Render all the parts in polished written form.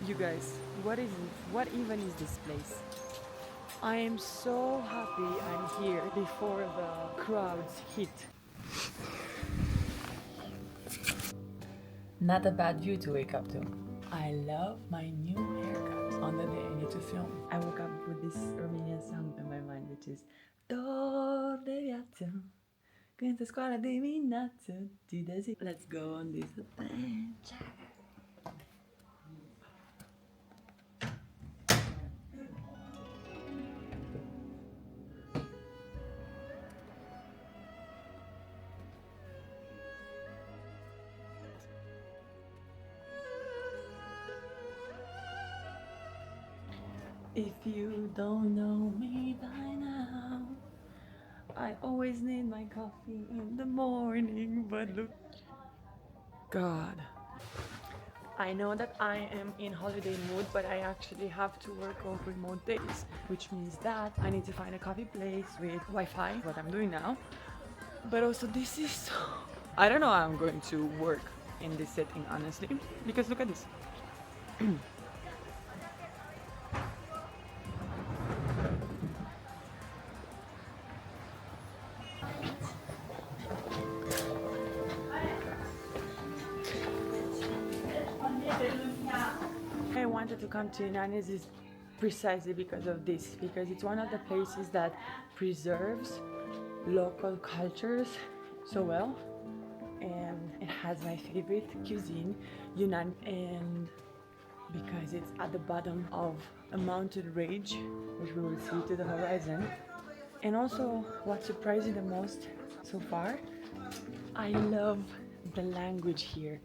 You guys, what even is this place? I am so happy I'm here before the crowds hit. Not a bad view to wake up to. I love my new haircut. On the day I need to film, I woke up with this Romanian song in my mind, which is Dor de viață, cântă scoala dimineață, zi de zi. Let's go on this adventure. If you don't know me by now, I always need my coffee in the morning, but look, God. I know that I am in holiday mood, but I actually have to work on remote days, which means that I need to find a coffee place with Wi-Fi, what I'm doing now. But also this is so... I don't know how I'm going to work in this setting, honestly, because look at this. I wanted to come to Yunnan is precisely because of this, because it's one of the places that preserves local cultures so well, and it has my favorite cuisine, Yunnan, and because it's at the bottom of a mountain range, which we will see to the horizon. And also, what surprised me the most so far, I love the language here.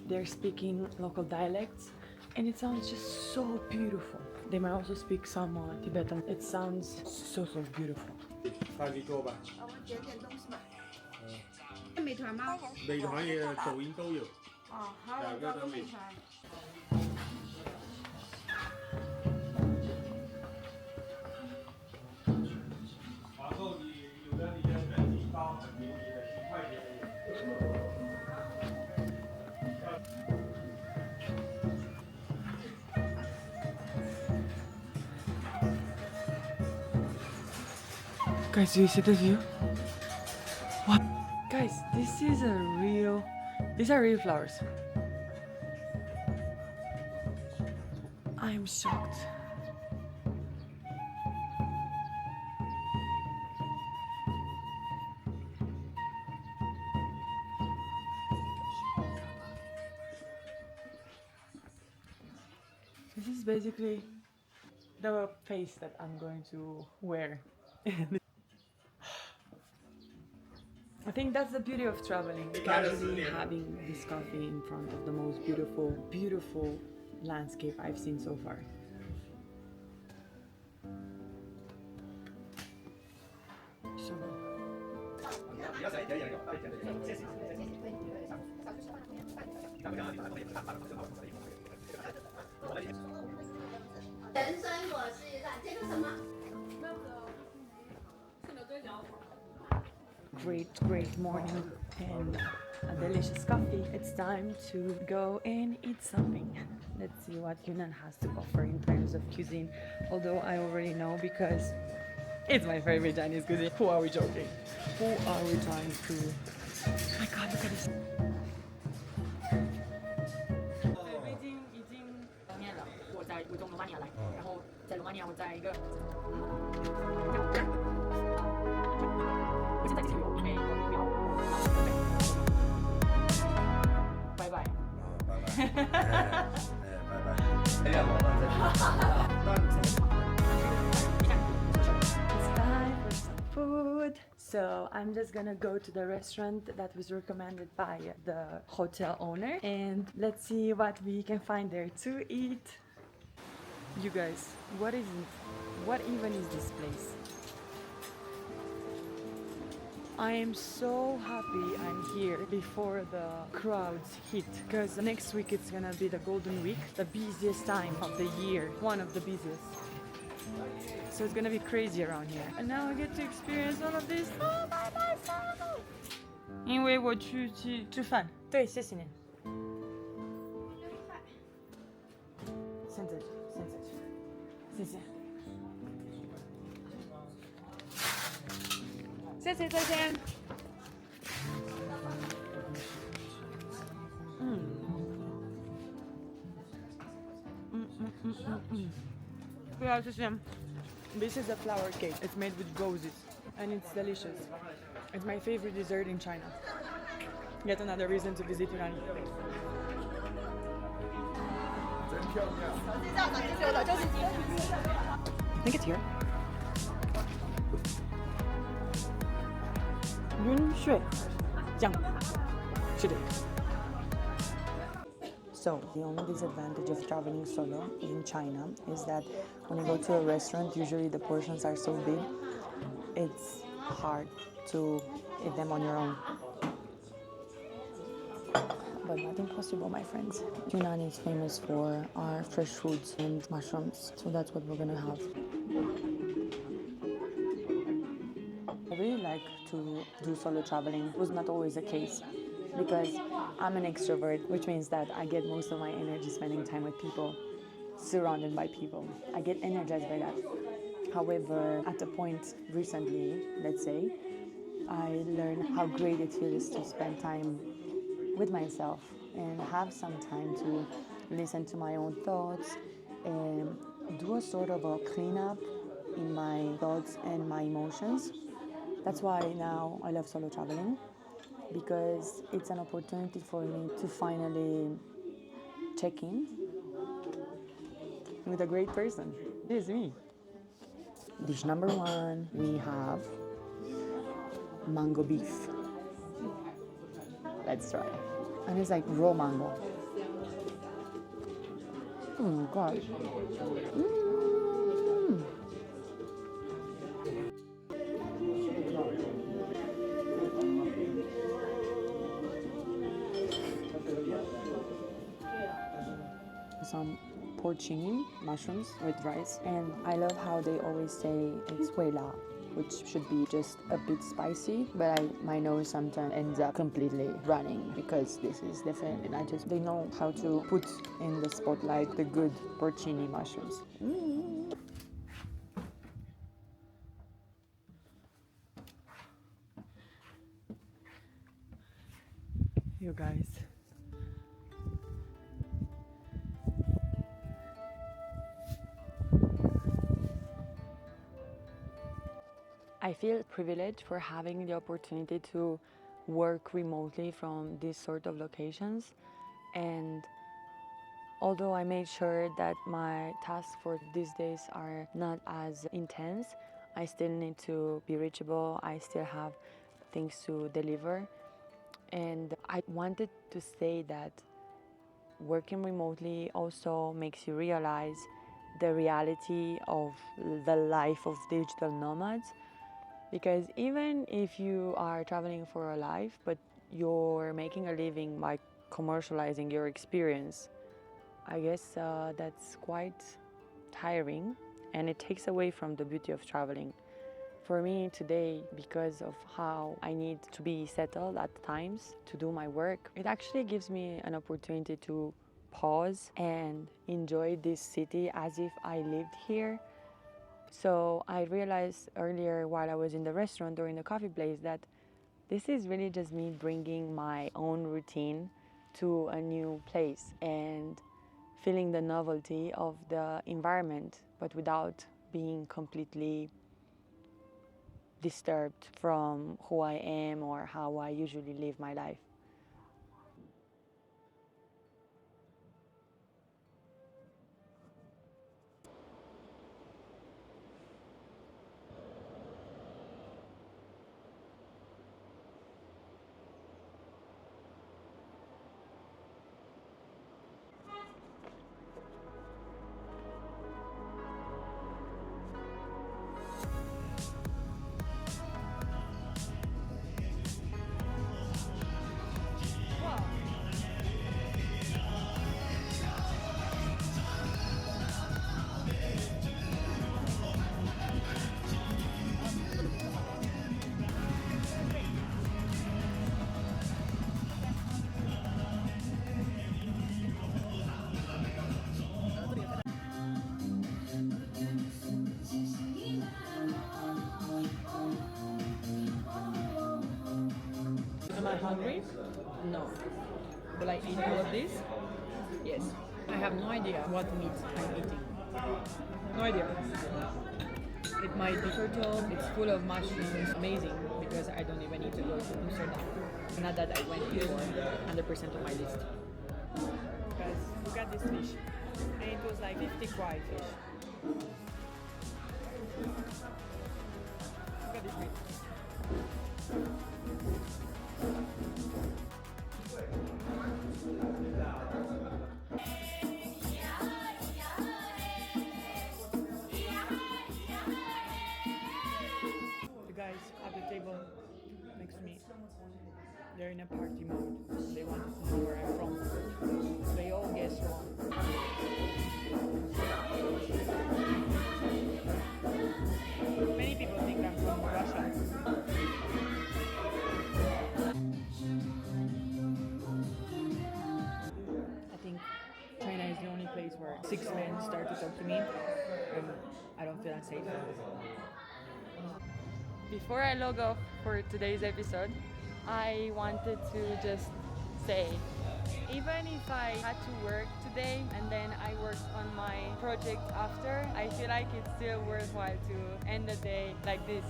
They're speaking local dialects, and it sounds just so beautiful. They might also speak some Tibetan. It sounds so beautiful. 快递购吧。我点点东西吧。美团吗？美团也抖音都有。哦，好，我找个美团。然后你有的你的人体包很牛逼的，10块钱的有。Guys, do you see the view? What? Guys, this is a real... These are real flowers. I'm shocked. This is basically the face that I'm going to wear. I think that's the beauty of traveling, casually having this coffee in front of the most beautiful landscape I've seen so far. So great morning and a delicious coffee. It's time to go and eat something. Let's see what Yunnan has to offer in terms of cuisine, although I already know because it's my favorite Chinese cuisine. Who are we joking? Who are we trying to... Oh my god, look at this. 我在从罗马尼亚来，然后在罗马尼亚我在一个，我现在继续游，因为我目标，拜拜。拜拜。拜拜。哎呀，我们这。 It's time for some food. So I'm just gonna go to the restaurant that was recommended by the hotel owner, and let's see what we can find there to eat. You guys, what even is this place? I am so happy I'm here before the crowds hit, because next week it's gonna be the Golden Week, the busiest time of the year, one of the busiest. So it's gonna be crazy around here. And now I get to experience all of this all by myself. 因为我去吃饭。对，谢谢你。谢谢，谢谢，谢谢。谢谢，再见。不要，谢谢。This is a flower cake. It's made with roses and it's delicious. It's my favorite dessert in China. Yet another reason to visit Yunnan. I think it's here. Lijiang. So, the only disadvantage of traveling solo in China is that when you go to a restaurant, usually the portions are so big, it's hard to eat them on your own. But not impossible, my friends. Yunnan is famous for our fresh foods and mushrooms, so that's what we're gonna have. I really like to do solo traveling. It was not always the case because I'm an extrovert, which means that I get most of my energy spending time with people, surrounded by people. I get energized by that. However, at a point recently, let's say, I learned how great it feels to spend time with myself and have some time to listen to my own thoughts and do a sort of a cleanup in my thoughts and my emotions. That's why now I love solo traveling, because it's an opportunity for me to finally check in with a great person. This is me. Dish number one, we have mango beef. Let's try. And it's like raw mango. Oh my god. Some porcini mushrooms with rice, and I love how they always say it's huila, which should be just a bit spicy, but my nose sometimes ends up completely running because this is different, and they know how to put in the spotlight the good porcini mushrooms. You guys. I feel privileged for having the opportunity to work remotely from these sort of locations, and although I made sure that my tasks for these days are not as intense, I still need to be reachable. I still have things to deliver, and I wanted to say that working remotely also makes you realize the reality of the life of digital nomads. Because even if you are traveling for a life, but you're making a living by commercializing your experience, I guess that's quite tiring, and it takes away from the beauty of traveling. For me today, because of how I need to be settled at times to do my work, it actually gives me an opportunity to pause and enjoy this city as if I lived here. So I realized earlier while I was in the restaurant or in the coffee place that this is really just me bringing my own routine to a new place and feeling the novelty of the environment, but without being completely disturbed from who I am or how I usually live my life. hungry? No. Will I eat all of this? Yes. I have no idea what meat I'm eating. No idea. It might be turtle, it's full of mushrooms, amazing, because I don't even need to go to Amsterdam. Not that I went before, 100% on my list. Guys, look at this fish. And it was like 50 kwai fish. Look at this fish. The guys at the table next to me, they're in a party mode. They want to know where I'm from. They all guess wrong. Many people think I'm from Russia. I think China is the only place where 6 men start to talk to me and I don't feel unsafe. Before I log off for today's episode, I wanted to just say, even if I had to work today and then I worked on my project after, I feel like it's still worthwhile to end the day like this.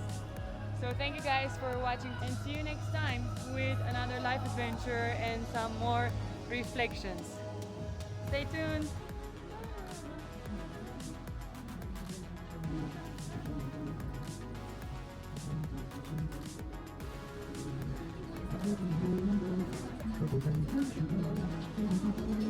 So thank you guys for watching and see you next time with another life adventure and some more reflections. Stay tuned! Thank you.